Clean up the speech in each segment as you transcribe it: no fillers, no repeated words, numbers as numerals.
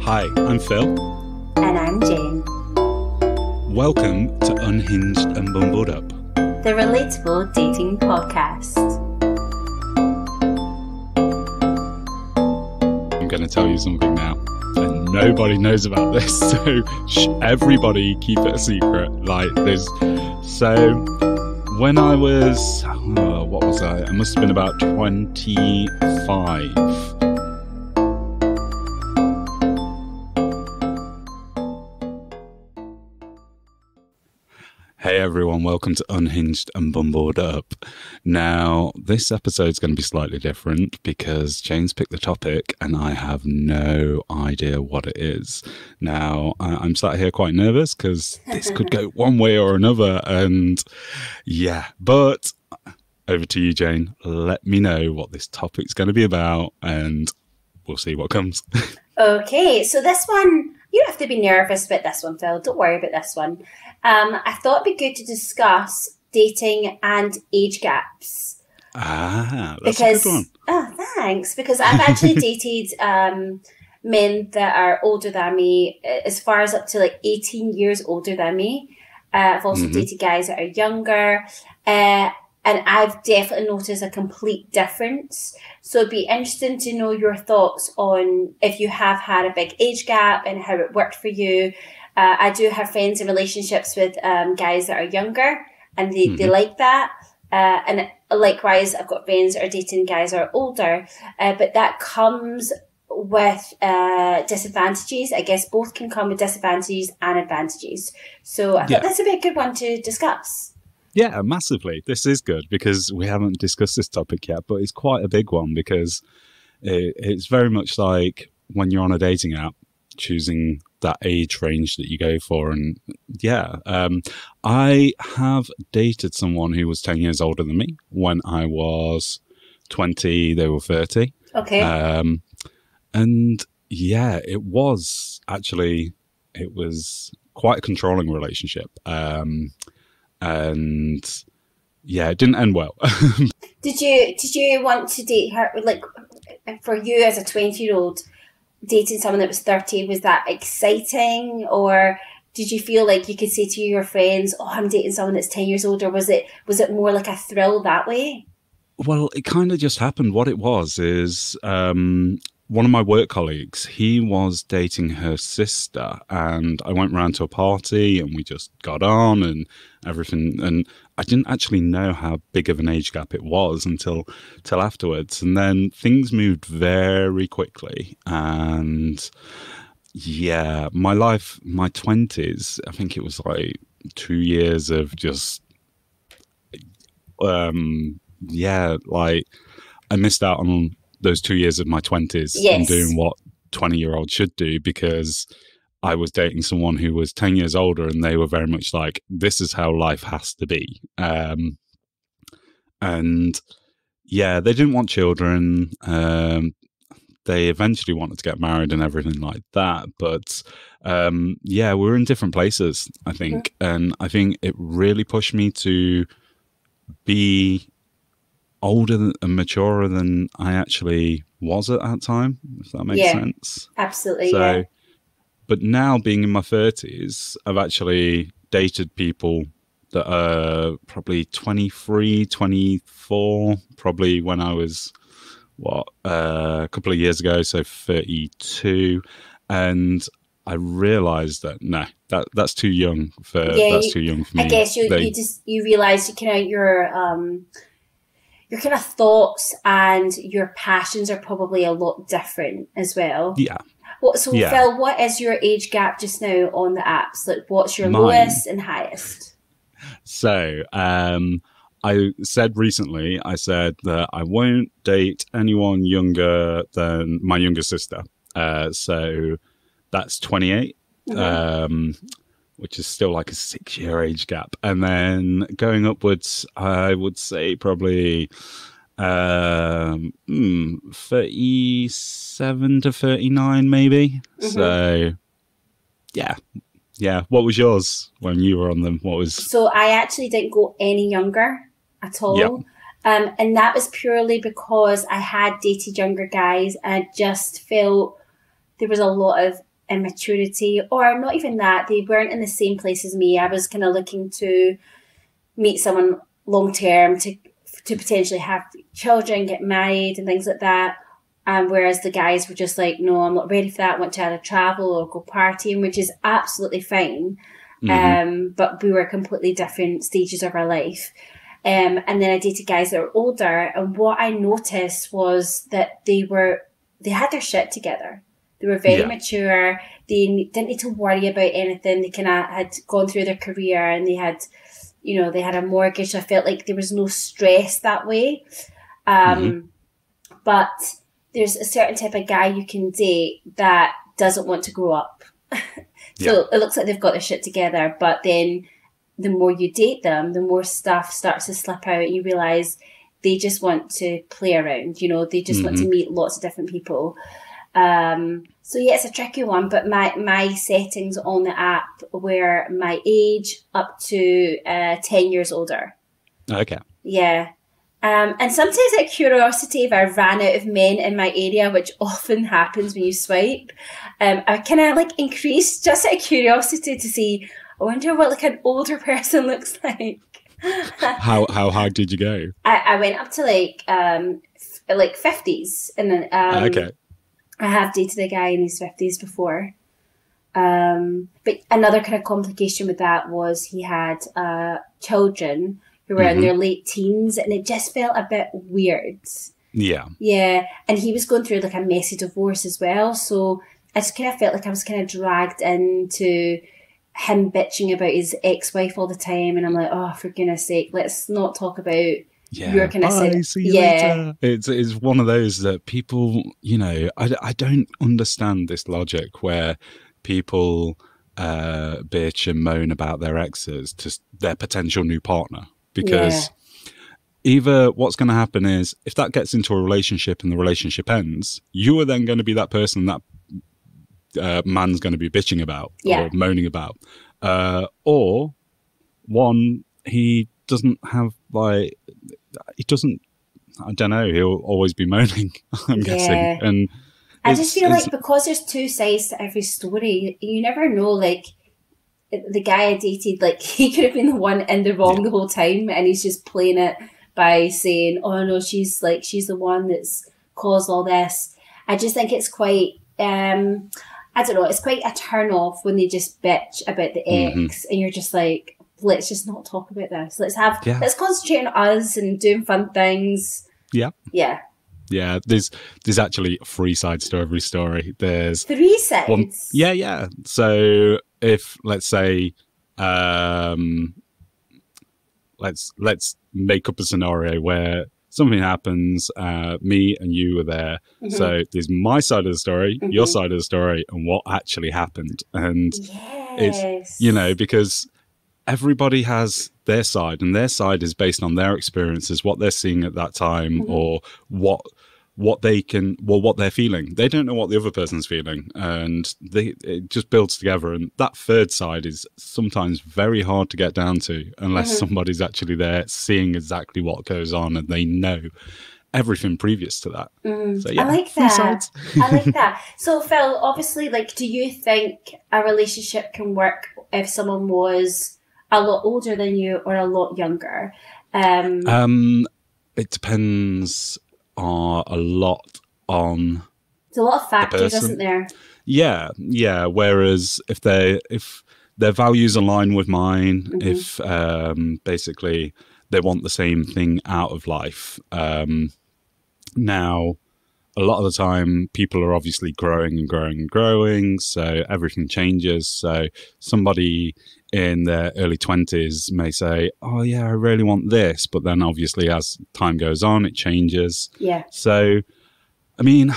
Hi, I'm Phil. And I'm Jane. Welcome to Unhinged and Bumbled Up, the relatable dating podcast. I'm going to tell you something now, and nobody knows about this, so everybody keep it a secret. So when I was, what was I? I must have been about 25. Hey everyone, welcome to Unhinged and Bumbled Up. Now, this episode's going to be slightly different because Jane's picked the topic and I have no idea what it is. Now, I'm sat here quite nervous because this could go one way or another, and yeah, but over to you, Jane. Let me know what this topic's going to be about and we'll see what comes. Okay, so this one, you don't have to be nervous about this one, Phil. Don't worry about this one. I thought it'd be good to discuss dating and age gaps. That's a good one. Oh, thanks. Because I've actually dated men that are older than me, as far as up to like 18 years older than me. I've also dated guys that are younger. And I've definitely noticed a complete difference. So it'd be interesting to know your thoughts on if you have had a big age gap and how it worked for you. I do have friends in relationships with guys that are younger and they like that. And likewise, I've got friends that are dating guys that are older. But that comes with disadvantages. I guess both can come with disadvantages and advantages. So I thought that's a bit good one to discuss. Yeah, massively. This is good because we haven't discussed this topic yet, but it's quite a big one because it's very much like when you're on a dating app, choosing that age range that you go for. And I have dated someone who was 10 years older than me. When I was 20, they were 30. Okay. And yeah, it was quite a controlling relationship. And yeah, it didn't end well. Did you want to date her? Like, for you as a 20-year-old, dating someone that was 30, was that exciting? Or did you feel like you could say to your friends, oh, I'm dating someone that's 10 years older? Was it more like a thrill that way? Well, it kind of just happened. What it was is one of my work colleagues, he was dating her sister, and I went round to a party and we just got on and everything. And I didn't actually know how big of an age gap it was until afterwards. And then things moved very quickly. And yeah, my life, my 20s, I think it was like 2 years of just, like I missed out on those 2 years of my 20s and doing what 20-year-olds should do, because I was dating someone who was 10 years older and they were very much like, this is how life has to be. And yeah, they didn't want children. They eventually wanted to get married and everything like that. But we're in different places, I think. And I think it really pushed me to be older and maturer than I actually was at that time, if that makes sense. Absolutely. So, but now being in my 30s, I've actually dated people that are probably 23, 24, probably when I was, a couple of years ago, so 32. And I realised that, no, that's too young for me. I guess you realise your kind of thoughts and your passions are probably a lot different as well. Yeah. Phil, what is your age gap just now on the apps? Like, what's your lowest and highest? So, I said recently, that I won't date anyone younger than my younger sister. So that's 28. Which is still like a 6-year age gap. And then going upwards, I would say probably 37 to 39 maybe. So yeah. What was yours when you were on them? So I actually didn't go any younger at all. Yep. And that was purely because I had dated younger guys and I just felt there was a lot of immaturity, or not even that. They weren't in the same place as me. I was kind of looking to meet someone long term to potentially have children, get married and things like that. Whereas the guys were just like, no, I'm not ready for that. I want to either travel or go partying, which is absolutely fine. But we were completely different stages of our life. And then I dated guys that were older. And what I noticed was that they had their shit together. They were very mature. They didn't need to worry about anything. They kind of had gone through their career, and they had, you know, they had a mortgage. So I felt like there was no stress that way. But there's a certain type of guy you can date that doesn't want to grow up. So it looks like they've got their shit together, but then the more you date them, the more stuff starts to slip out. You realise they just want to play around, you know, they just want to meet lots of different people. So yeah, it's a tricky one, but my settings on the app were my age up to 10 years older. Okay. Yeah. And sometimes out of curiosity, if I ran out of men in my area, which often happens when you swipe, I kind of like increased just out of curiosity to see, I wonder what like an older person looks like. How high did you go? I went up to like 50s, and then okay. I have dated a guy in his 50s before. But another kind of complication with that was he had children who were in their late teens, and it just felt a bit weird. Yeah. Yeah. And he was going through like a messy divorce as well. So I just kind of felt like I was kind of dragged into him bitching about his ex-wife all the time. And I'm like, oh, for goodness sake, let's not talk about your kind of see you later. It's one of those that people, you know, I don't understand this logic where people bitch and moan about their exes to their potential new partner. Because either what's going to happen is if that gets into a relationship and the relationship ends, you are then going to be that person that man's going to be bitching about or moaning about. Or one, he doesn't have like, I don't know, he'll always be moaning, I'm guessing. And I just feel like because there's two sides to every story, you never know, like, the guy I dated, like, he could have been the one in the wrong the whole time, and he's just playing it by saying, oh no, she's the one that's caused all this. I just think it's quite, I don't know, it's quite a turn off when they just bitch about the ex, and you're just like, let's just not talk about this. Let's concentrate on us and doing fun things. Yeah. There's actually 3 sides to every story. There's 3 sides. One, yeah. So if let's say, let's make up a scenario where something happens, me and you were there. So there's my side of the story, your side of the story, and what actually happened. And it's, you know, because everybody has their side, and their side is based on their experiences, what they're seeing at that time, or what they're feeling. They don't know what the other person's feeling, and it just builds together. And that third side is sometimes very hard to get down to unless somebody's actually there seeing exactly what goes on and they know everything previous to that. So, yeah, I like that. I like that. So Phil, obviously, like, do you think a relationship can work if someone was a lot older than you or a lot younger? It depends a lot on. There's a lot of factors, isn't there? Yeah. Whereas if their values align with mine, if basically they want the same thing out of life. Now, a lot of the time, people are obviously growing and growing and growing, so everything changes. So somebody in their early 20s may say, oh yeah, I really want this. But then obviously as time goes on, it changes. Yeah. So, I mean,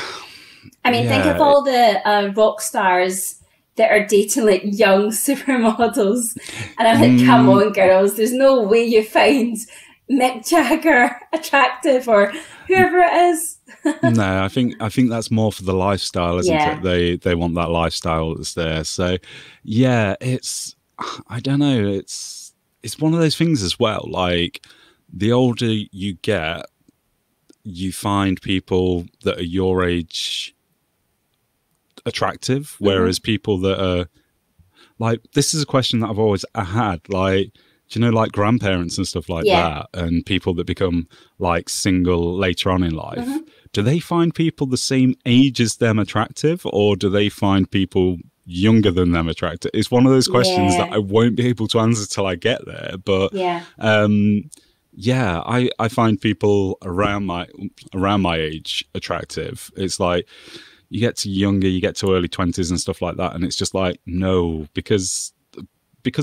think of all the rock stars that are dating like young supermodels. And I'm like, come on, girls, there's no way you find Mick Jagger attractive or whoever it is. No, I think that's more for the lifestyle, isn't it? They want that lifestyle that's there. So yeah, I don't know, it's one of those things as well. Like, the older you get, you find people that are your age attractive, whereas people that are like, this is a question that I've always had, like, do you know, like grandparents and stuff like that, and people that become like single later on in life, do they find people the same age as them attractive, or do they find people younger than them attractive? It's one of those questions that I won't be able to answer till I get there. But I find people around my age attractive. It's like, you get to younger, you get to early 20s and stuff like that, and it's just like, no, because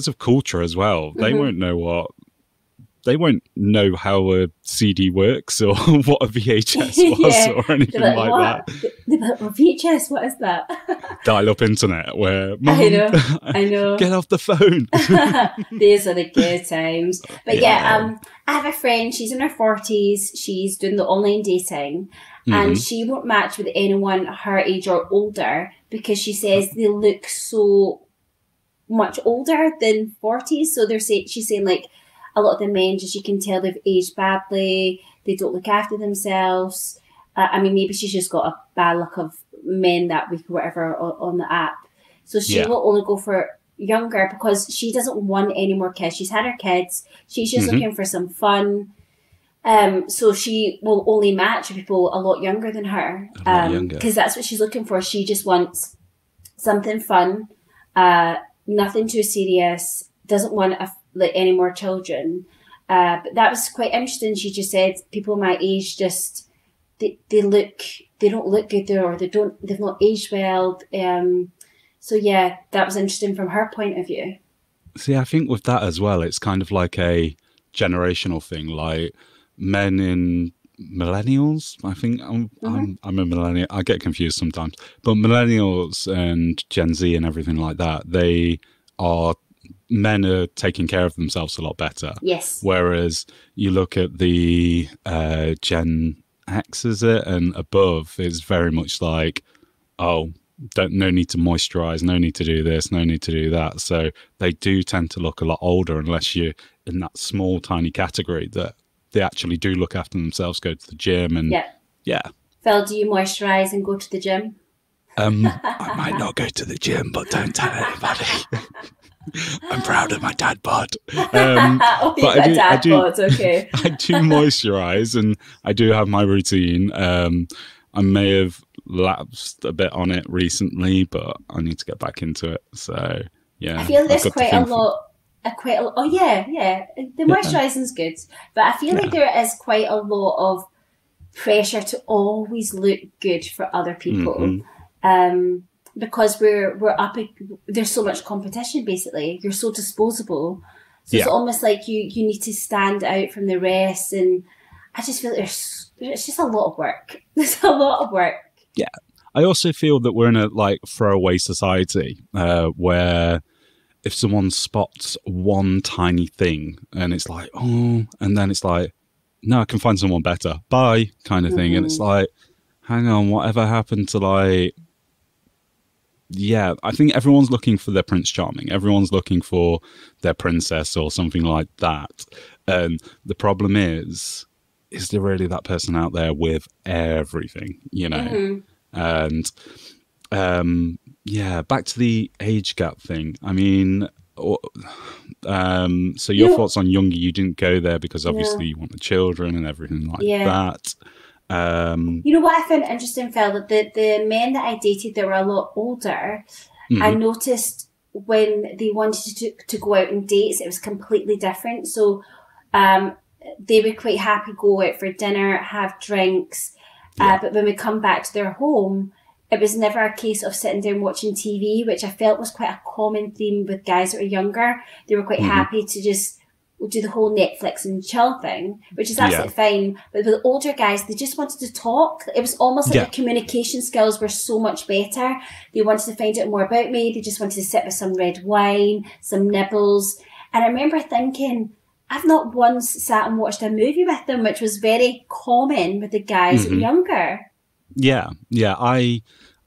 of culture as well. They won't know how a CD works or what a VHS was or anything like that. They're like, well, VHS, what is that? Dial-up internet where, I know. Get off the phone. These are the good times. But I have a friend, she's in her 40s, she's doing the online dating, and she won't match with anyone her age or older because she says they look so much older than 40s. So she's saying like a lot of the men, just you can tell they've aged badly, they don't look after themselves. I mean, maybe she's just got a bad luck of men that week or whatever on the app. So she will only go for younger because she doesn't want any more kids. She's had her kids. She's just looking for some fun. So she will only match with people a lot younger than her. Because that's what she's looking for. She just wants something fun, nothing too serious, doesn't want any more children. But that was quite interesting. She just said people my age just they don't look good there, or they've not aged well. So yeah, that was interesting from her point of view. See, I think with that as well, it's kind of like a generational thing. Like men in millennials, I think I'm a millennial. I get confused sometimes, but millennials and Gen Z and everything like that, men are taking care of themselves a lot better. Yes. Whereas you look at the Gen X, is it, and above, is very much like, no need to moisturize, no need to do this, no need to do that. So they do tend to look a lot older unless you're in that small, tiny category that they actually do look after themselves, go to the gym and Phil, do you moisturize and go to the gym? I might not go to the gym, but don't tell anybody. I'm proud of my dad bod. But I do moisturize, and I do have my routine. I may have lapsed a bit on it recently, but I need to get back into it. So yeah, I feel there's quite a lot. Oh yeah. The moisturising's good, but I feel like there is quite a lot of pressure to always look good for other people. Because we're up, there's so much competition. Basically, you're so disposable, so it's almost like you need to stand out from the rest. And I just feel like it's just a lot of work. There's a lot of work. Yeah, I also feel that we're in a like throwaway society where if someone spots one tiny thing and it's like, oh, and then it's like, no, I can find someone better, bye, kind of thing. And it's like, hang on, whatever happened to like. Yeah, I think everyone's looking for their Prince Charming. Everyone's looking for their princess or something like that. And the problem is there really that person out there with everything, you know? And back to the age gap thing. I mean, so your thoughts on younger, you didn't go there because obviously you want the children and everything like that. You know what I found interesting, Phil, that the men that I dated that were a lot older, I noticed when they wanted to go out on dates, it was completely different. So they were quite happy to go out for dinner, have drinks, but when we come back to their home, it was never a case of sitting down watching TV, which I felt was quite a common theme with guys that were younger. They were quite happy to just do the whole Netflix and chill thing, which is absolutely fine. But with older guys, they just wanted to talk. It was almost like their communication skills were so much better. They wanted to find out more about me. They just wanted to sit with some red wine, some nibbles. And I remember thinking, I've not once sat and watched a movie with them, which was very common with the guys that were younger. Yeah.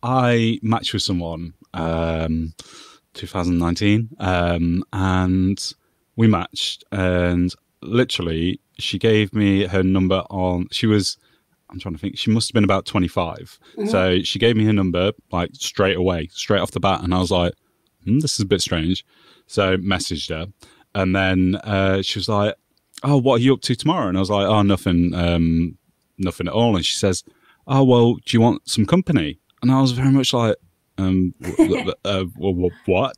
I matched with someone 2019 and we matched, and literally she gave me her number on, she was I'm trying to think. She must have been about 25. So she gave me her number like straight away, straight off the bat. And I was like, this is a bit strange. So messaged her. And then she was like, oh, what are you up to tomorrow? And I was like, oh, nothing, nothing at all. And she says, oh, well, do you want some company? And I was very much like, what?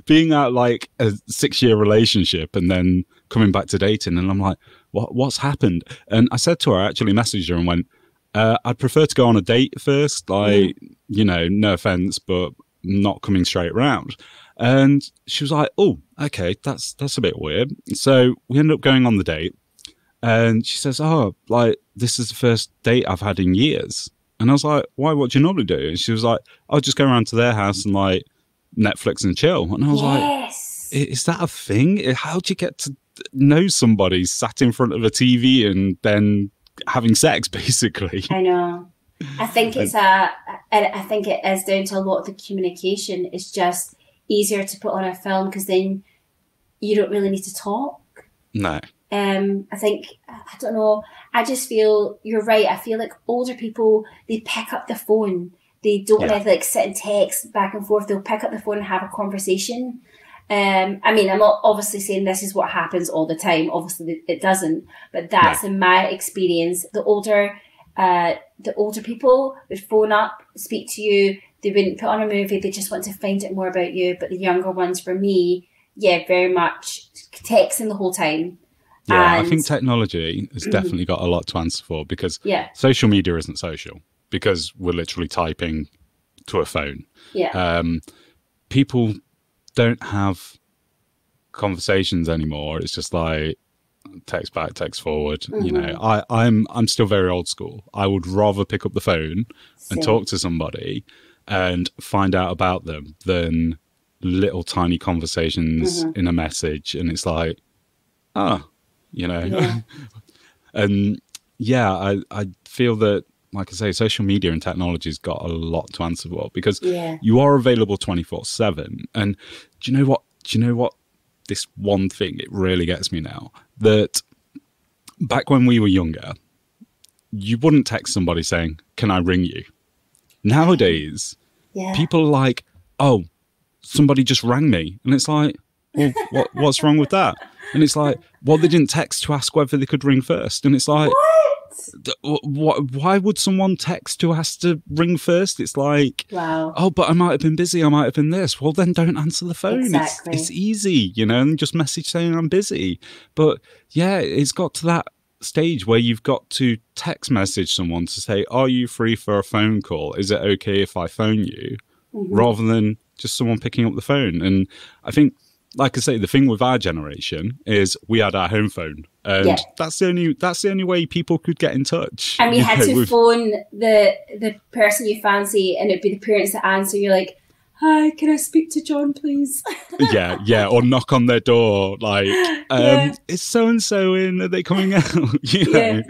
Being at like a 6-year relationship and then coming back to dating, and I'm like, what's happened? And I said to her, I actually messaged her and went, I'd prefer to go on a date first, like, you know, no offense, but not coming straight round. And she was like, oh, okay, that's a bit weird. So we ended up going on the date, and she says, oh, like, this is the first date I've had in years. And I was like, why? What do you normally do? And she was like, I'll just go around to their house and like Netflix and chill. And I was like, is that a thing? How do you get to know somebody sat in front of a TV and then having sex, basically? I know. I think I think it is down to a lot of the communication. It's just easier to put on a film because then you don't really need to talk. No. I think, I don't know, I just feel, you're right, I feel like older people, they pick up the phone. They don't want to like sit and text back and forth. They'll pick up the phone and have a conversation. I mean, I'm not obviously saying this is what happens all the time. Obviously it doesn't, but that's in my experience. The older people would phone up, speak to you. They wouldn't put on a movie. They just want to find out more about you. But the younger ones, for me, very much texting the whole time. Yeah, I think technology has definitely got a lot to answer for, because social media isn't social because we're literally typing to a phone. Yeah. People don't have conversations anymore. It's just like text back, text forward. You know, I'm still very old school. I would rather pick up the phone and talk to somebody and find out about them than little tiny conversations in a message. And it's like, you know, and I feel that, like I say, social media and technology's got a lot to answer for, because you are available 24/7. And do you know what? This one thing, it really gets me now, that back when we were younger, you wouldn't text somebody saying, can I ring you? Nowadays, people are like, oh, somebody just rang me. And it's like, well, what's wrong with that? And it's like, well, they didn't text to ask whether they could ring first. And it's like, why would someone text to ask to ring first? It's like, wow. Oh, but I might have been busy. I might have been this. Well, then don't answer the phone. Exactly. It's easy, you know, and just message saying I'm busy. But yeah, it's got to that stage where you've got to text message someone to say, are you free for a phone call? Is it okay if I phone you? Rather than just someone picking up the phone. And I think, like I say, the thing with our generation is we had our home phone, and that's the only way people could get in touch. And you had to phone the person you fancy, and it'd be the parents that answer. You're like, hi, can I speak to John, please? Or knock on their door, like, is so-and-so in? Are they coming out? You know,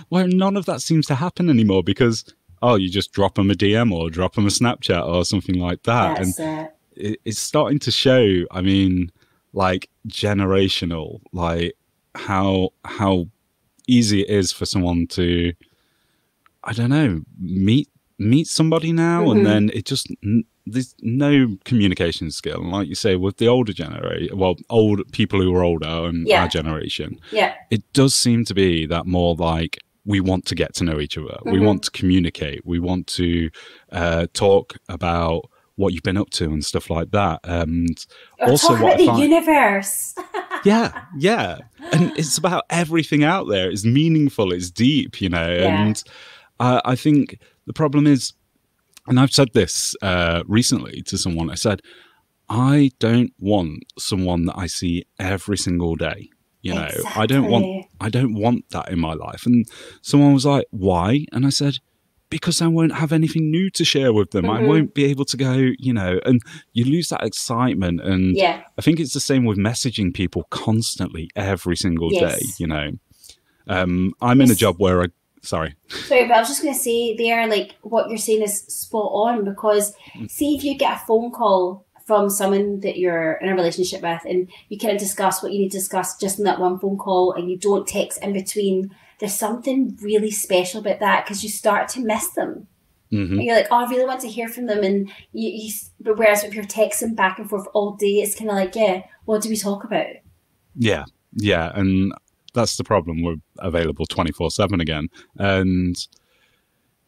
where none of that seems to happen anymore, because, you just drop them a DM or drop them a Snapchat or something like that. That's it. It's starting to show, I mean, like, generational, like how easy it is for someone to, I don't know, meet somebody now, and then it just, there's no communication skill. And like you say, with the older generation, old people who are older and our generation, it does seem to be that more like, we want to get to know each other. We want to communicate. We want to talk about what you've been up to and stuff like that. And also talk about the universe. yeah. And it's about everything out there. It's meaningful. It's deep, you know. And I think the problem is, and I've said this recently to someone, I said, I don't want someone that I see every single day. You know, I don't want that in my life. And someone was like, why? And I said, because I won't have anything new to share with them. I won't be able to go, you know, and you lose that excitement. And I think it's the same with messaging people constantly every single day, you know. I'm in a job where Sorry, but I was just going to say there, like, what you're saying is spot on, because see if you get a phone call from someone that you're in a relationship with, and you kind of discuss what you need to discuss just in that one phone call, and you don't text in between, there's something really special about that because you start to miss them. Mm-hmm. And you're like, oh, I really want to hear from them. And but whereas if you're texting back and forth all day, it's kind of like, yeah, what do we talk about? Yeah. Yeah. And that's the problem. We're available 24/7 again. And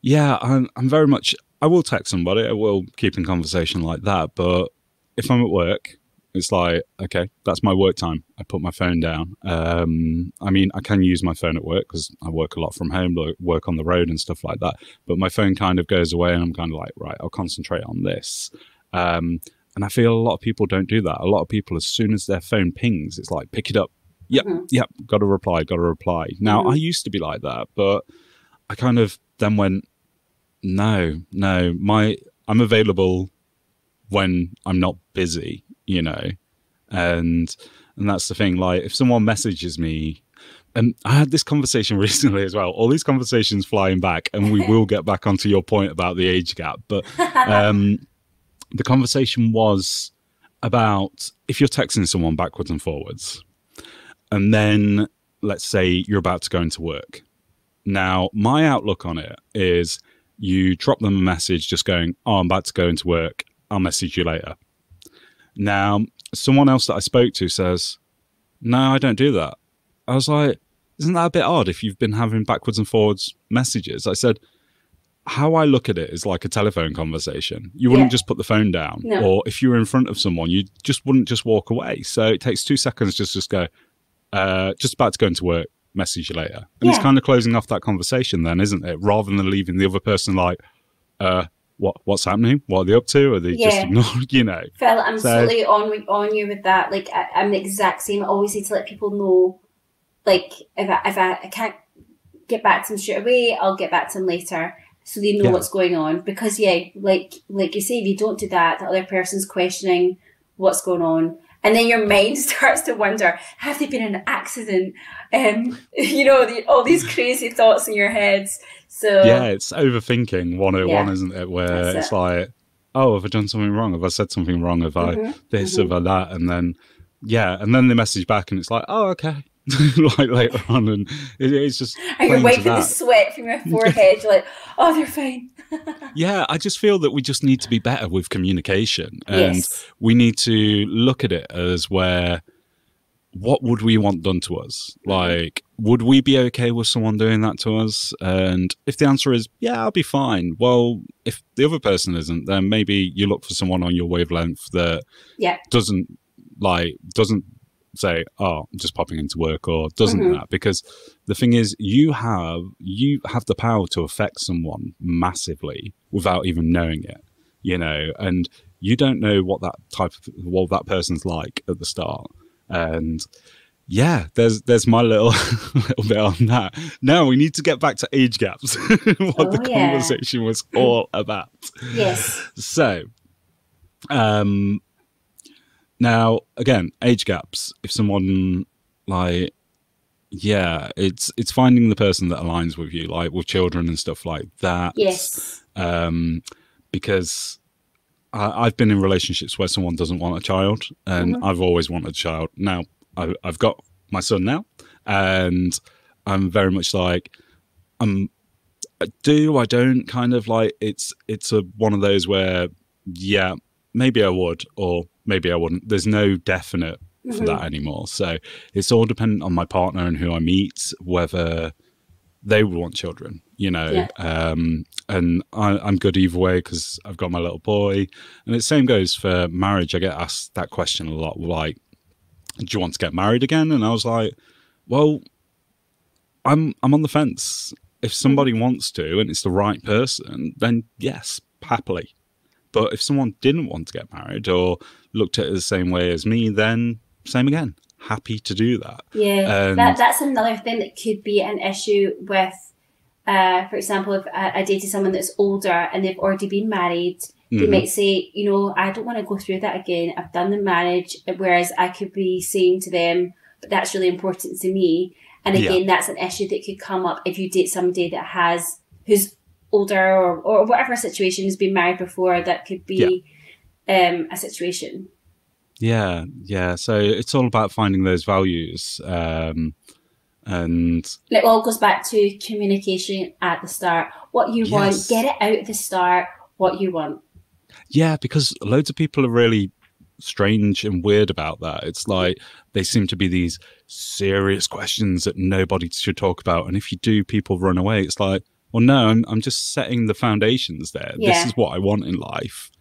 yeah, I'm very much, I will text somebody. I will keep in conversation like that. But if I'm at work, it's like, okay, that's my work time. I put my phone down. I mean, I can use my phone at work because I work a lot from home, work on the road and stuff like that. But my phone kind of goes away and I'm kind of like, right, I'll concentrate on this. And I feel a lot of people don't do that. A lot of people, as soon as their phone pings, it's like, pick it up. Yep, yep, got to reply. Now, I used to be like that, but I kind of then went, no, I'm available when I'm not busy, you know, and that's the thing. Like, if someone messages me, and I had this conversation recently as well, all these conversations flying back, and we will get back onto your point about the age gap, but the conversation was about if you're texting someone backwards and forwards, and then let's say you're about to go into work. Now, my outlook on it is you drop them a message just going, oh, I'm about to go into work. I'll message you later. Now, someone else that I spoke to says, no, I don't do that. I was like, isn't that a bit odd if you've been having backwards and forwards messages? I said, how I look at it is like a telephone conversation. You wouldn't just put the phone down. No. Or if you were in front of someone, you just wouldn't just walk away. So it takes 2 seconds just go, just about to go into work, message you later. And it's kind of closing off that conversation then, isn't it? Rather than leaving the other person like, what's happening? What are they up to? Are they just ignored, you know? Phil, I'm totally on you with that. Like, I'm the exact same. I always need to let people know, like, if I can't get back to them straight away, I'll get back to them later so they know what's going on. Because, like you say, if you don't do that, the other person's questioning what's going on. And then your mind starts to wonder, have they been in an accident? You know, all these crazy thoughts in your heads. So yeah, it's overthinking 101, isn't it? Where it's like, oh, have I done something wrong? Have I said something wrong? Have I this, have I that? And then, they message back and it's like, oh, okay. Like later on, and it's just. And you're wiping the sweat from your forehead. You're like, oh, they're fine. Yeah, I just feel that we just need to be better with communication, and we need to look at it as what would we want done to us? Like, would we be okay with someone doing that to us? And if the answer is, yeah, I'll be fine. Well, if the other person isn't, then maybe you look for someone on your wavelength that doesn't say, oh, I'm just popping into work, or doesn't that, because the thing is, you have the power to affect someone massively without even knowing it, you know, and you don't know what that person's like at the start. And there's my little bit on that. Now we need to get back to age gaps. What the conversation was all about. Yes. So now, again, age gaps. If someone it's finding the person that aligns with you, like with children and stuff like that. Yes. Because I've been in relationships where someone doesn't want a child, and I've always wanted a child. Now, I've got my son now, and I'm very much like, I don't kind of like, it's one of those where, yeah, maybe I would, or maybe I wouldn't. There's no definite for that anymore. So it's all dependent on my partner and who I meet, whether they would want children, you know. Yeah. And I'm good either way because I've got my little boy. And the same goes for marriage. I get asked that question a lot, like, do you want to get married again? And I was like, well, I'm on the fence. If somebody wants to and it's the right person, then yes, happily. But if someone didn't want to get married or looked at it the same way as me, then same again. Happy to do that. Yeah, that's another thing that could be an issue with, for example, if I dated someone that's older and they've already been married, they might say, you know, I don't want to go through that again. I've done the marriage. Whereas I could be saying to them, but that's really important to me. And again, that's an issue that could come up if you date somebody who's older or whatever situation, has been married before. That could be a situation. Yeah. So it's all about finding those values. And it all goes back to communication at the start. What you want, get it out at the start, what you want. Yeah, because loads of people are really strange and weird about that. It's like they seem to be these serious questions that nobody should talk about. And if you do, people run away. It's like, well, no, I'm just setting the foundations there. Yeah. This is what I want in life.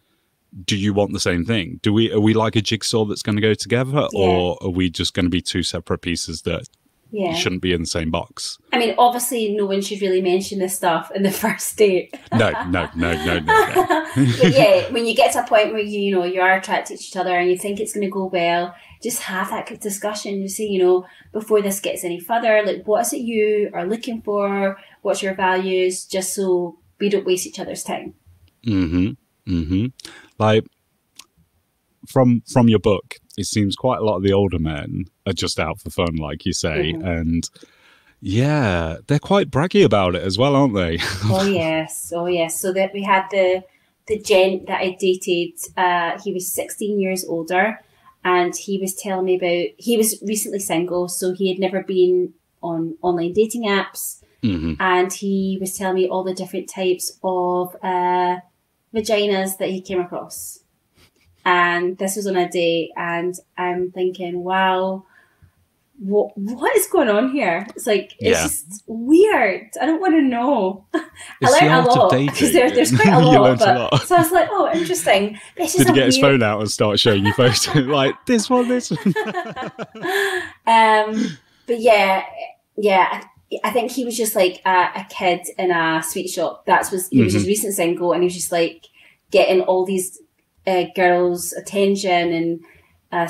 Do you want the same thing? Are we like a jigsaw that's going to go together, or are we just going to be two separate pieces that shouldn't be in the same box? I mean, obviously, no one should really mention this stuff in the first date. No. But yeah, when you get to a point where you are attracted to each other and you think it's going to go well, just have that discussion. You say, before this gets any further, like, what is it you are looking for? What's your values? Just so we don't waste each other's time. Like, from your book, it seems quite a lot of the older men are just out for fun, like you say. And yeah, they're quite braggy about it as well, aren't they? Oh yes. So that we had the gent that I dated, he was 16 years older, and he was telling me about, he was recently single, so he had never been on online dating apps. And he was telling me all the different types of vaginas that he came across. And this was on a date, and I'm thinking, wow, what is going on here? It's like, it's just weird. I don't want to know. I learned a lot, because there's quite a lot. So I was like, oh, interesting. Did you get his phone out and start showing you photos? Like, this one. But yeah, I think he was just like a kid in a sweet shop. He was just recent single, and he was just like getting all these girls' attention and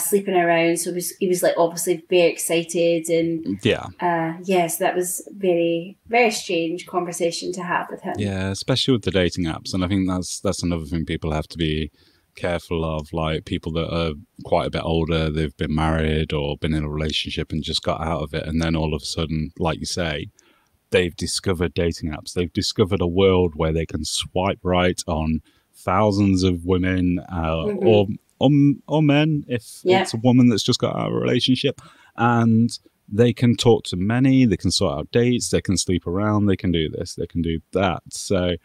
sleeping around. So he was like obviously very excited, and so that was very, very strange conversation to have with him. Yeah, especially with the dating apps, and I think that's another thing people have to be careful of. Like, people that are quite a bit older, they've been married or been in a relationship and just got out of it, and then all of a sudden, like you say, they've discovered dating apps. They've discovered a world where they can swipe right on thousands of women or men if it's a woman that's just got out of a relationship, and they can talk to many, they can sort out dates, they can sleep around, they can do this, they can do that. So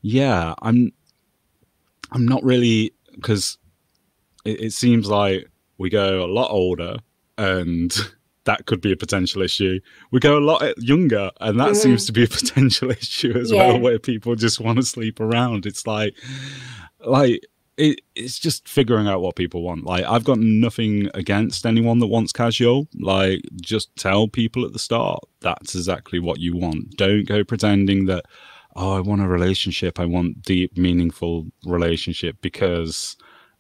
yeah, I'm not really, because it seems like we go a lot older and that could be a potential issue. We go a lot younger, and that seems to be a potential issue as well, where people just want to sleep around. It's like it's just figuring out what people want. Like, I've got nothing against anyone that wants casual. Like, just tell people at the start that's exactly what you want. Don't go pretending that, oh, I want a relationship, I want deep, meaningful relationship because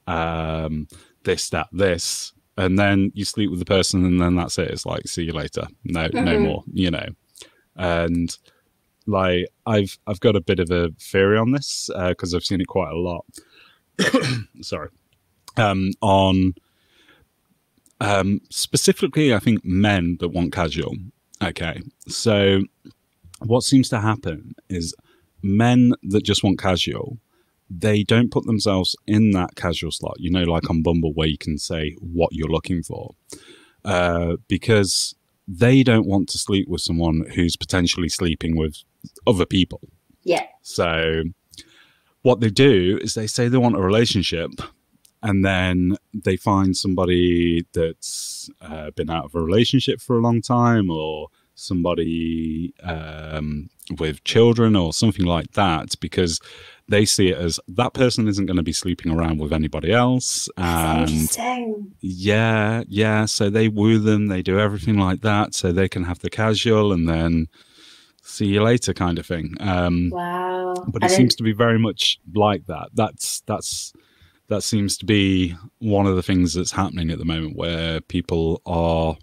this, that, this. And then you sleep with the person, and then that's it. It's like, see you later. No more, And like, I've got a bit of a theory on this because I've seen it quite a lot. Sorry. On specifically, I think men that want casual. Okay, so what seems to happen is men that just want casual, they don't put themselves in that casual slot, like on Bumble, where you can say what you're looking for, because they don't want to sleep with someone who's potentially sleeping with other people. Yeah. So what they do is they say they want a relationship, and then they find somebody that's been out of a relationship for a long time, or somebody with children or something like that, because they see it as that person isn't going to be sleeping around with anybody else. And interesting. Yeah. So they woo them, they do everything like that so they can have the casual and then see you later kind of thing. Wow. But it seems to be very much like that. That seems to be one of the things that's happening at the moment, where people are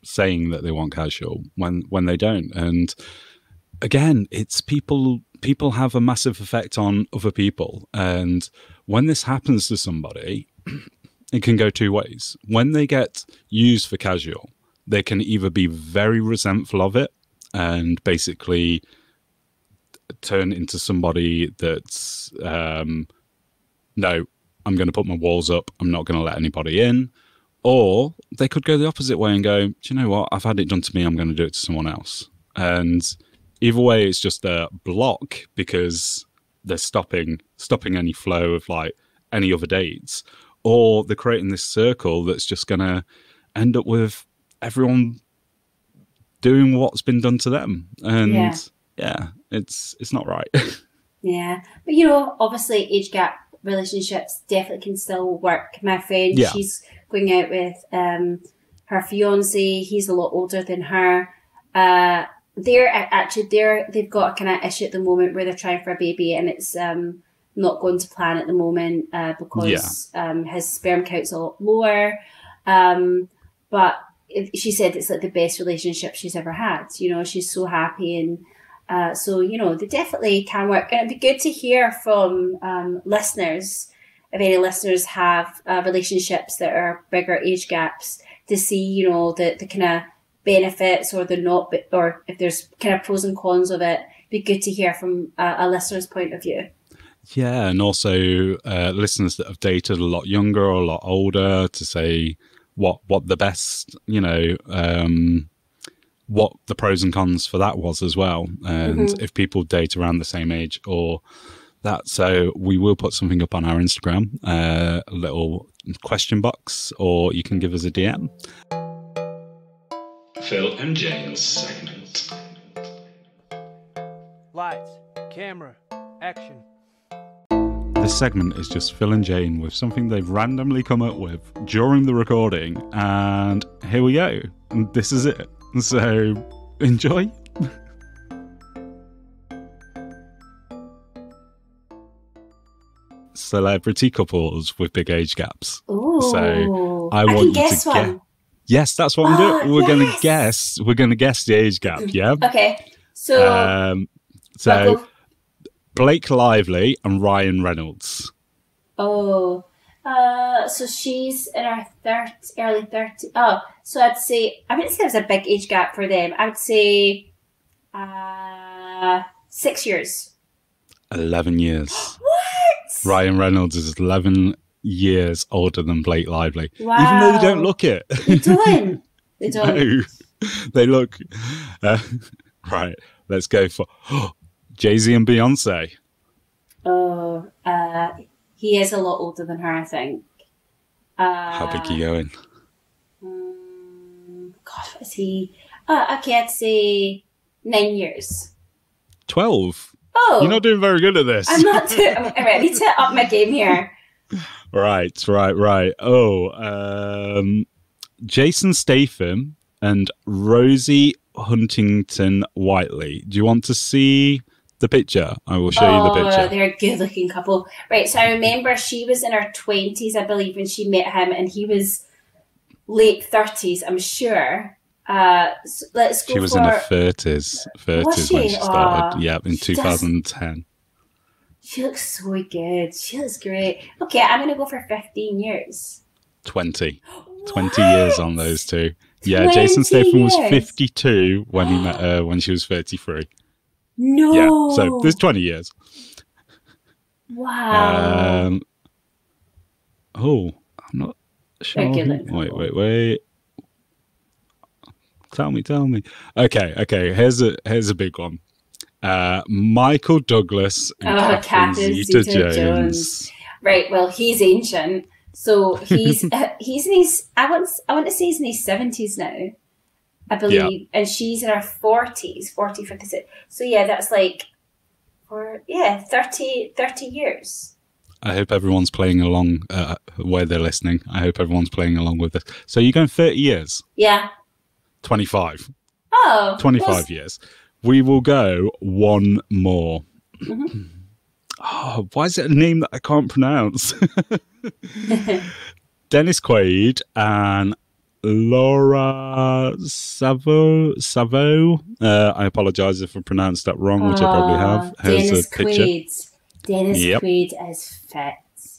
saying that they want casual when they don't. And again, it's people have a massive effect on other people. And when this happens to somebody, it can go two ways. When they get used for casual, they can either be very resentful of it and basically turn into somebody that's, no, I'm going to put my walls up, I'm not going to let anybody in. Or they could go the opposite way and go, do you know what? I've had it done to me. I'm going to do it to someone else. And either way, it's just a block because they're stopping any flow of like any other dates, or they're creating this circle that's just going to end up with everyone doing what's been done to them. And it's not right. Yeah. But, you know, obviously age gap relationships definitely can still work. My friend, she's going out with her fiance. He's a lot older than her. They've got a kind of issue at the moment where they're trying for a baby, and it's not going to plan at the moment because his sperm count's a lot lower. But she said it's like the best relationship she's ever had. You know, she's so happy, and so, you know, they definitely can work. And it'd be good to hear from listeners, if any listeners have relationships that are bigger age gaps, to see, you know, the kind of benefits or the not, or if there's kind of pros and cons of it. It'd be good to hear from a listener's point of view. Yeah, and also listeners that have dated a lot younger or a lot older to say what the best, you know, what the pros and cons for that was as well. And if people date around the same age or that. So we will put something up on our Instagram, a little question box, or you can give us a DM. Phil and Jane's segment. Lights, camera, action. This segment is just Phil and Jane with something they've randomly come up with during the recording, and here we go. This is it. So enjoy. Celebrity couples with big age gaps. Ooh, so I want you to guess. Yes, that's what I'm doing. We're going to guess. We're going to guess the age gap. Yeah. Okay. So. Blake Lively and Ryan Reynolds. Oh. So she's in her early 30s. Oh, so I'd say, I wouldn't say there's a big age gap for them. I would say 6 years. 11 years. What? Ryan Reynolds is 11 years older than Blake Lively. Wow. Even though they don't look it. They don't. They don't. No. They look... right, let's go for Jay-Z and Beyonce. Oh, he is a lot older than her, I think. How big are you going? Gosh, what is he? Okay, I'd say 9 years. 12? Oh. You're not doing very good at this. I'm not doing... I need to up my game here. Right. Oh, Jason Statham and Rosie Huntington-Whiteley. Do you want to see the picture? I will show you the picture. They're a good-looking couple. Right, so I remember she was in her 20s, I believe, when she met him, and he was late 30s, I'm sure. So let's go. She was in her 30s. 30s when she started. Yeah, in 2010. She looks so good. She looks great. Okay, I'm going to go for 15 years. 20. 20 years on those two. Yeah, Jason Statham was 52 when he met her when she was 33. No. Yeah, so there's 20 years. Wow. I'm not sure. Wait. Tell me. Okay. Here's a big one. Michael Douglas and Catherine Zeta-Jones. Right. Well, he's ancient, so he's in his. I want to say he's in his 70s now, I believe, and she's in her 40s, 40, 56. So yeah, that's like 30 years. I hope everyone's playing along where they're listening. I hope everyone's playing along with this. So you're going 30 years? Yeah. 25. Oh. 25 years. We will go one more. Mm-hmm. Oh, why is it a name that I can't pronounce? Dennis Quaid and Laura Savo. I apologise if I pronounced that wrong, which I probably have. Here's Dennis a picture. Dennis Quaid is fit.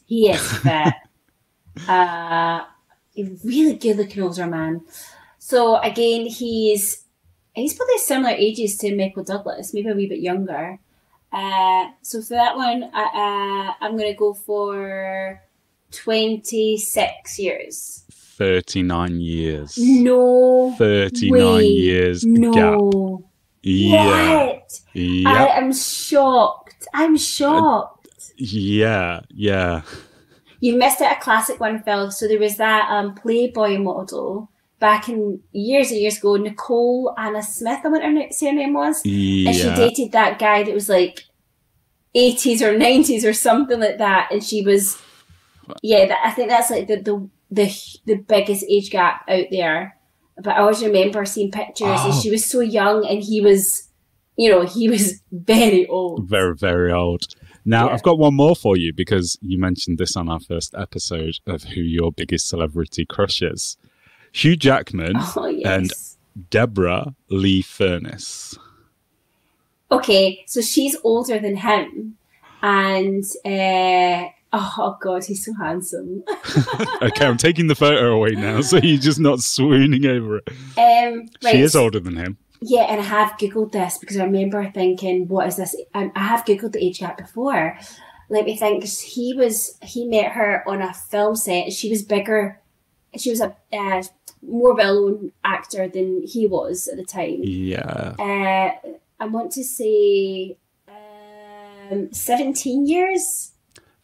He is fit. A really good looking older man. So again, he's probably similar ages to Michael Douglas, maybe a wee bit younger. So for that one, I'm going to go for 26 years. 39 years. No 39 way. years No. gap. Yeah. What? Yep. I am shocked. I'm shocked. Yeah. You missed out a classic one, Phil. So there was that Playboy model back in years and years ago, Nicole Anna Smith, I want to say her name was. Yeah. And she dated that guy that was like 80s or 90s or something like that. And she was, I think that's like the biggest age gap out there. But I always remember seeing pictures and she was so young and he was, he was very old. Very, very old. Now, I've got one more for you because you mentioned this on our first episode of who your biggest celebrity crush is. Hugh Jackman and Deborah Lee Furness. Okay, so she's older than him. And, oh God, he's so handsome. Okay, I'm taking the photo away now, so you're just not swooning over it. Right. She is older than him. Yeah, and I have Googled this because I remember thinking, what is this? And I have Googled the age gap before. Let me think. He met her on a film set. She was bigger. She was a more well-known actor than he was at the time. Yeah. I want to say 17 years?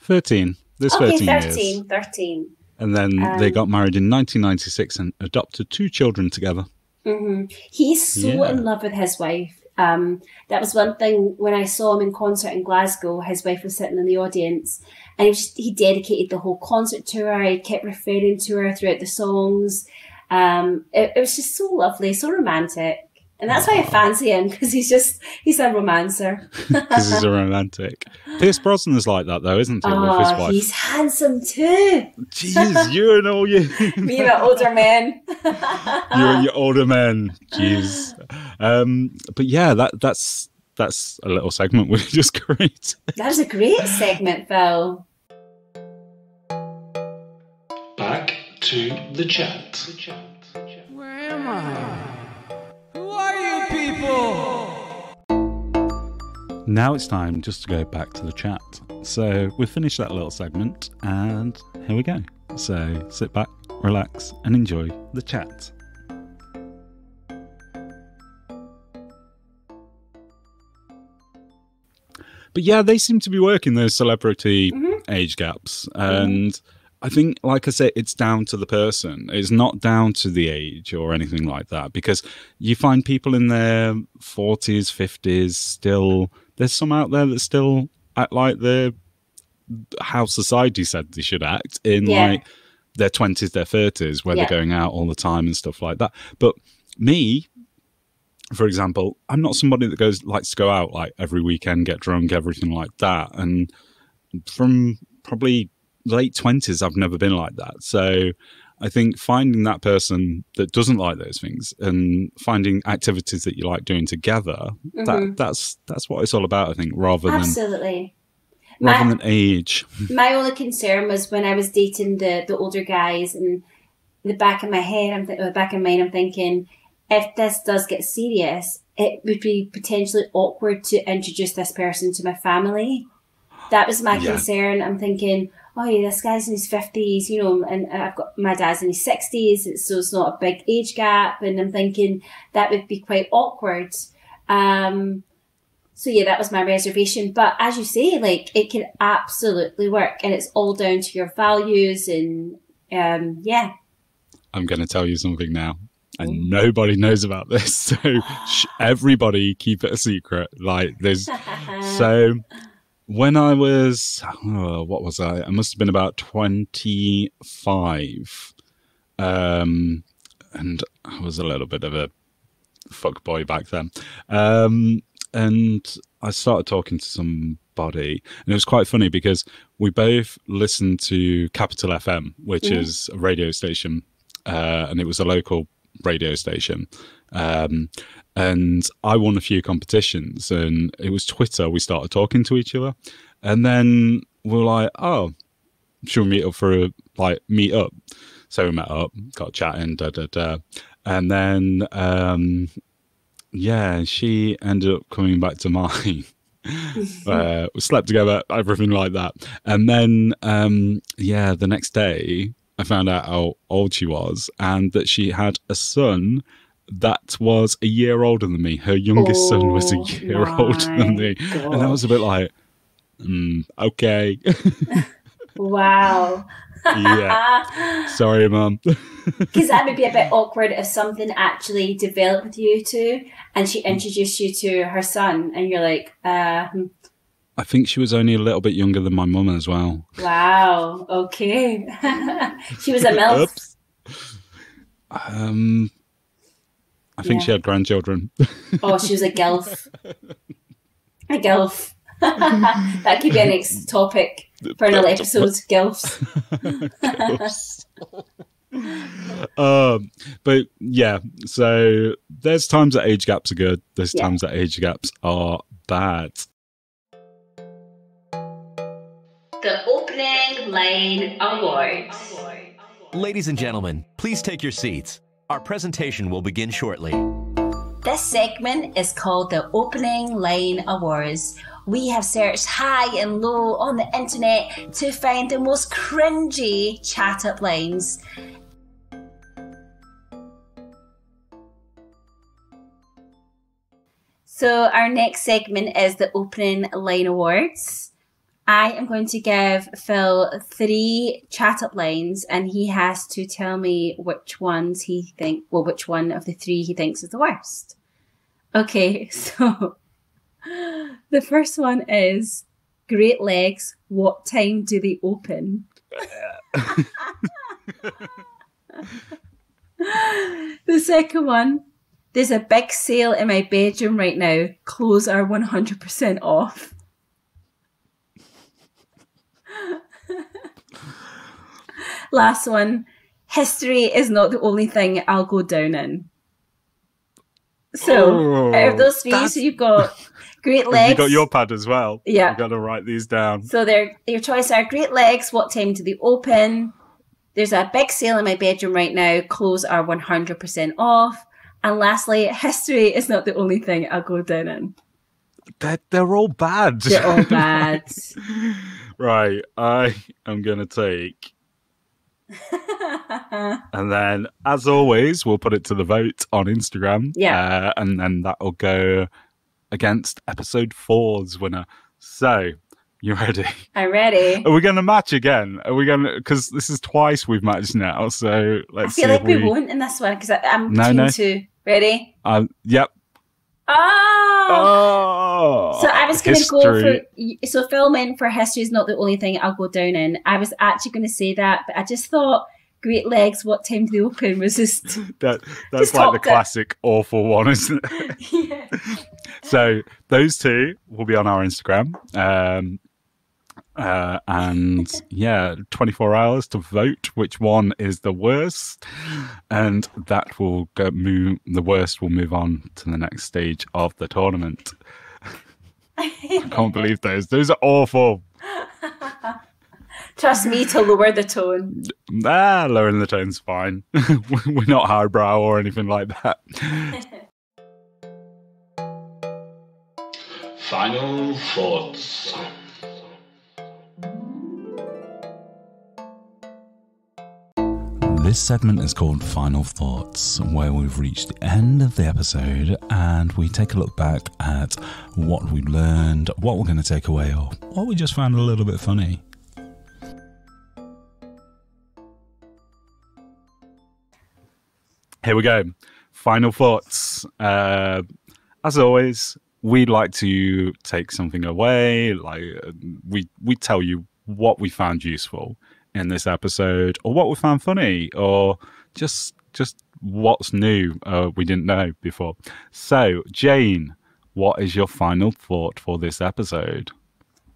13. There's 13 years. 13. And then they got married in 1996 and adopted 2 children together. Mm-hmm. He's so in love with his wife. That was one thing when I saw him in concert in Glasgow. His wife was sitting in the audience, and he dedicated the whole concert to her. He kept referring to her throughout the songs. It was just so lovely, so romantic. And that's why I fancy him, because he's a romancer. Because he's a romantic. Pierce Brosnan's like that, though, isn't he, with his wife? He's handsome too. Jeez, you and all your... Me and my older men. You and your older men. Jeez. But yeah, that's a little segment we just created. That was a great segment, Phil. Back to the chat. Where am I? Who are you people? Now it's time just to go back to the chat. So we've finished that little segment and here we go. So sit back, relax and enjoy the chat. But yeah, they seem to be working those celebrity age gaps. And I think, like I said, it's down to the person. It's not down to the age or anything like that, because you find people in their 40s, 50s still, there's some out there that still act like they're how society said they should act in like their 20s, their 30s, where they're going out all the time and stuff like that. But me, for example, I'm not somebody that likes to go out like every weekend, get drunk, everything like that. And from probably late 20s, I've never been like that. So I think finding that person that doesn't like those things and finding activities that you like doing together, that's what it's all about, I think, rather than age. My only concern was when I was dating the older guys, and the back of my head, back of mind, I'm thinking, if this does get serious, it would be potentially awkward to introduce this person to my family. That was my concern. I'm thinking, oh yeah, this guy's in his 50s, and I've got my dad's in his 60s, so it's not a big age gap. And I'm thinking that would be quite awkward. So yeah, that was my reservation. But as you say, like, it can absolutely work, and it's all down to your values. And I'm going to tell you something now. And nobody knows about this, so everybody keep it a secret. Like, there's so when I was, what was I? I must have been about 25, and I was a little bit of a fuck boy back then. And I started talking to somebody, and it was quite funny because we both listened to Capital FM, which is a radio station, and it was a local radio station, and I won a few competitions, and it was Twitter. We started talking to each other, and then we were like, oh, should we meet up for a meet up? So we met up, got chatting, and then she ended up coming back to mine. We slept together, everything like that, and then the next day I found out how old she was and that she had a son that was a year older than me. Her youngest son was a year older than me. Gosh. And I was a bit like, okay. Wow. Yeah. Sorry, Mum. Because that would be a bit awkward if something actually developed with you two and she introduced you to her son and you're like, I think she was only a little bit younger than my mum as well. wow, okay. She was a MILF. Oops. I think she had grandchildren. Oh, she was a GILF. A GILF. That could be a next topic for another episode, GILFs. But yeah, so there's times that age gaps are good. There's times that age gaps are bad. The Opening Line Awards. Ladies and gentlemen, please take your seats. Our presentation will begin shortly. This segment is called the Opening Line Awards. We have searched high and low on the internet to find the most cringy chat-up lines. So our next segment is the Opening Line Awards. I am going to give Phil 3 chat-up lines and he has to tell me which one of the 3 he thinks is the worst. Okay, so the first one is, great legs, what time do they open? The second one, there's a big sale in my bedroom right now, clothes are 100% off. Last one, history is not the only thing I'll go down in. So, out of those 3, so you've got great legs. You got your pad as well. Yeah. You've got to write these down. So your choices are great legs, what time do they open? There's a big sale in my bedroom right now, clothes are 100% off. And lastly, history is not the only thing I'll go down in. They're all bad. They're all bad. Right, I am going to take... and then, as always, we'll put it to the vote on Instagram. Yeah. And then that'll go against episode 4's winner. So, you ready? I'm ready. Are we going to match again? Are we going to... Because this is twice we've matched now, so let's see. I feel like we won't in this one, because I'm between 2. Ready? Yep. Oh! So I was going to go for... So Phil meant for history is not the only thing I'll go down in. I was actually going to say that, but I just thought great legs, what time do they open was just... That's just like the classic awful one, isn't it? Yeah. So those 2 will be on our Instagram. And yeah, 24 hours to vote which one is the worst, and that will the worst will move on to the next stage of the tournament. I can't believe those are awful. Trust me to lower the tone. Lowering the tone's fine. We're not highbrow or anything like that. Final thoughts. This segment is called Final Thoughts, where we've reached the end of the episode and we take a look back at what we learned, what we're going to take away, or what we just found a little bit funny. Here we go. Final thoughts. As always, we'd like to take something away. Like we tell you what we found useful in this episode, or what we found funny, or just what's new we didn't know before. So, Jane, what is your final thought for this episode?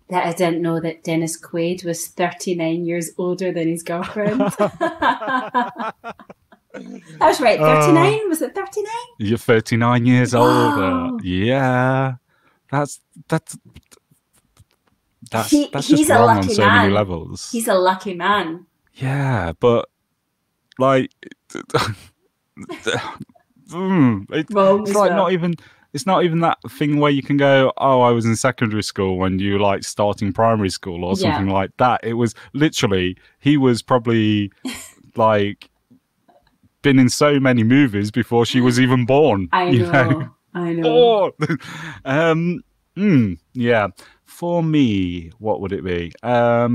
That I didn't know that Dennis Quaid was 39 years older than his girlfriend. I was right, 39? Was it 39? You're 39 years older. Yeah. That's just wrong on so many levels. He's a lucky man. Yeah, but like it's like not even that thing where you can go, oh, I was in secondary school when you like starting primary school or something like that. It was literally, he was probably like been in so many movies before she was even born. I know. I know. Yeah. For me, what would it be? I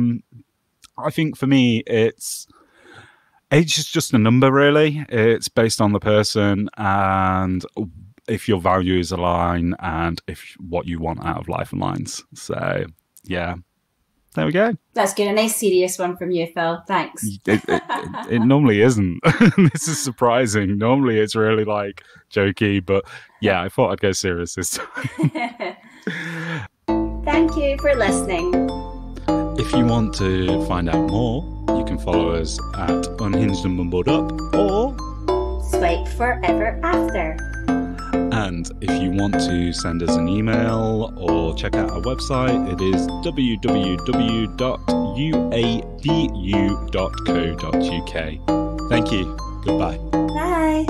think for me, age is just a number, really. It's based on the person and if your values align and if what you want out of life aligns. So, yeah. There we go. That's good. A nice serious one from you, Phil. Thanks. It normally isn't. This is surprising. Normally it's really like jokey, but yeah, I thought I'd go serious this time. Thank you for listening. If you want to find out more, you can follow us at Unhinged and Mumbled Up or Swipe Forever After. And if you want to send us an email or check out our website, it is www.uabu.co.uk. Thank you. Goodbye. Bye.